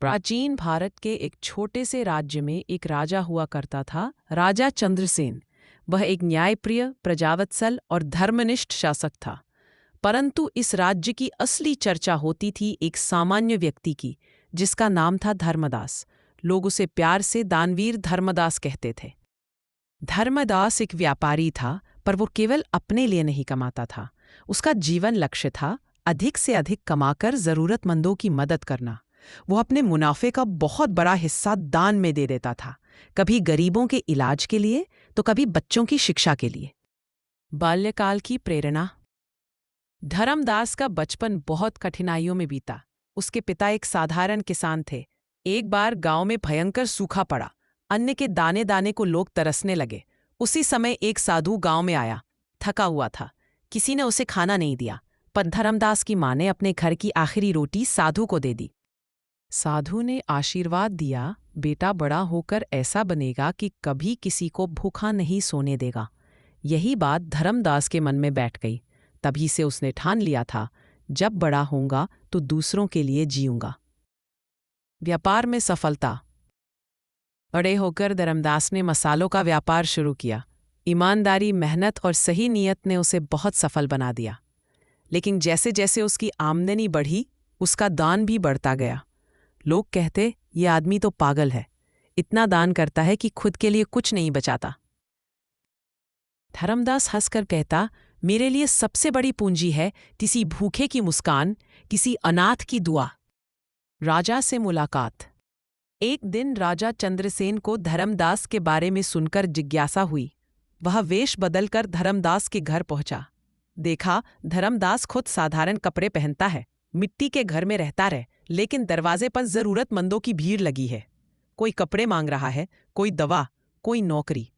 प्राचीन भारत के एक छोटे से राज्य में एक राजा हुआ करता था, राजा चंद्रसेन। वह एक न्यायप्रिय, प्रजावत्सल और धर्मनिष्ठ शासक था। परंतु इस राज्य की असली चर्चा होती थी एक सामान्य व्यक्ति की, जिसका नाम था धर्मदास। लोग उसे प्यार से दानवीर धर्मदास कहते थे। धर्मदास एक व्यापारी था, पर वो केवल अपने लिए नहीं कमाता था। उसका जीवन लक्ष्य था अधिक से अधिक कमाकर जरूरतमंदों की मदद करना। वो अपने मुनाफे का बहुत बड़ा हिस्सा दान में दे देता था, कभी गरीबों के इलाज के लिए तो कभी बच्चों की शिक्षा के लिए। बाल्यकाल की प्रेरणा। धर्मदास का बचपन बहुत कठिनाइयों में बीता। उसके पिता एक साधारण किसान थे। एक बार गांव में भयंकर सूखा पड़ा। अन्न के दाने दाने को लोग तरसने लगे। उसी समय एक साधु गांव में आया। थका हुआ था। किसी ने उसे खाना नहीं दिया, पर धर्मदास की मां ने अपने घर की आखिरी रोटी साधु को दे दी। साधु ने आशीर्वाद दिया, बेटा बड़ा होकर ऐसा बनेगा कि कभी किसी को भूखा नहीं सोने देगा। यही बात धर्मदास के मन में बैठ गई। तभी से उसने ठान लिया था, जब बड़ा होऊंगा तो दूसरों के लिए जीऊंगा। व्यापार में सफलता। बड़े होकर धर्मदास ने मसालों का व्यापार शुरू किया। ईमानदारी, मेहनत और सही नीयत ने उसे बहुत सफल बना दिया। लेकिन जैसे जैसे उसकी आमदनी बढ़ी, उसका दान भी बढ़ता गया। लोग कहते, ये आदमी तो पागल है, इतना दान करता है कि खुद के लिए कुछ नहीं बचाता। धर्मदास हंसकर कहता, मेरे लिए सबसे बड़ी पूंजी है किसी भूखे की मुस्कान, किसी अनाथ की दुआ। राजा से मुलाकात। एक दिन राजा चंद्रसेन को धर्मदास के बारे में सुनकर जिज्ञासा हुई। वह वेश बदलकर धर्मदास के घर पहुंचा। देखा, धर्मदास खुद साधारण कपड़े पहनता है, मिट्टी के घर में रहता रहे, लेकिन दरवाजे पर जरूरतमंदों की भीड़ लगी है। कोई कपड़े मांग रहा है, कोई दवा, कोई नौकरी।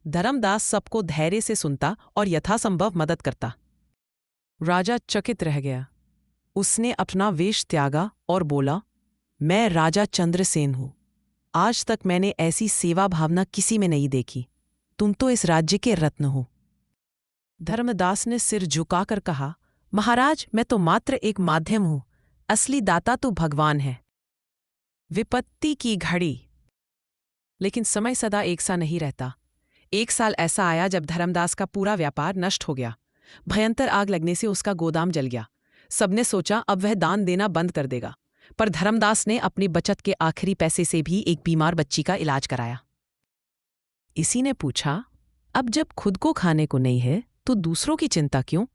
धर्मदास सबको धैर्य से सुनता और यथासंभव मदद करता। राजा चकित रह गया। उसने अपना वेश त्यागा और बोला, मैं राजा चंद्रसेन हूं। आज तक मैंने ऐसी सेवा भावना किसी में नहीं देखी। तुम तो इस राज्य के रत्न हो। धर्मदास ने सिर झुकाकर कहा, महाराज, मैं तो मात्र एक माध्यम हूं, असली दाता तो भगवान है। विपत्ति की घड़ी। लेकिन समय सदा एक सा नहीं रहता। एक साल ऐसा आया जब धर्मदास का पूरा व्यापार नष्ट हो गया। भयंकर आग लगने से उसका गोदाम जल गया। सबने सोचा अब वह दान देना बंद कर देगा, पर धर्मदास ने अपनी बचत के आखिरी पैसे से भी एक बीमार बच्ची का इलाज कराया। इसी ने पूछा, अब जब खुद को खाने को नहीं है तो दूसरों की चिंता क्यों?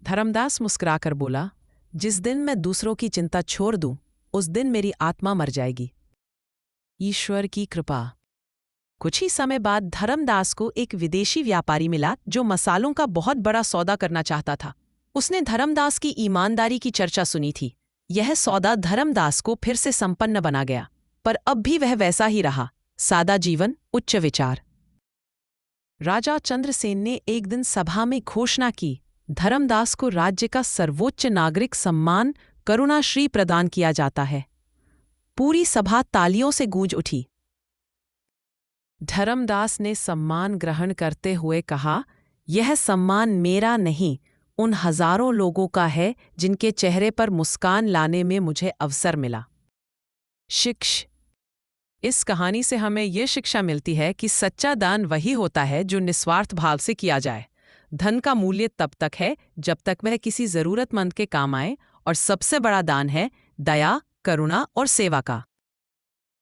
धर्मदास मुस्कुराकर बोला, जिस दिन मैं दूसरों की चिंता छोड़ दूं, उस दिन मेरी आत्मा मर जाएगी। ईश्वर की कृपा। कुछ ही समय बाद धर्मदास को एक विदेशी व्यापारी मिला जो मसालों का बहुत बड़ा सौदा करना चाहता था। उसने धर्मदास की ईमानदारी की चर्चा सुनी थी। यह सौदा धर्मदास को फिर से संपन्न बना गया, पर अब भी वह वैसा ही रहा, सादा जीवन, उच्च विचार। राजा चंद्रसेन ने एक दिन सभा में घोषणा की, धर्मदास को राज्य का सर्वोच्च नागरिक सम्मान करुणाश्री प्रदान किया जाता है। पूरी सभा तालियों से गूंज उठी। धर्मदास ने सम्मान ग्रहण करते हुए कहा, यह सम्मान मेरा नहीं, उन हजारों लोगों का है जिनके चेहरे पर मुस्कान लाने में मुझे अवसर मिला। शिक्षा। इस कहानी से हमें यह शिक्षा मिलती है कि सच्चा दान वही होता है जो निस्वार्थ भाव से किया जाए। धन का मूल्य तब तक है जब तक वह किसी जरूरतमंद के काम आए, और सबसे बड़ा दान है दया, करुणा और सेवा का।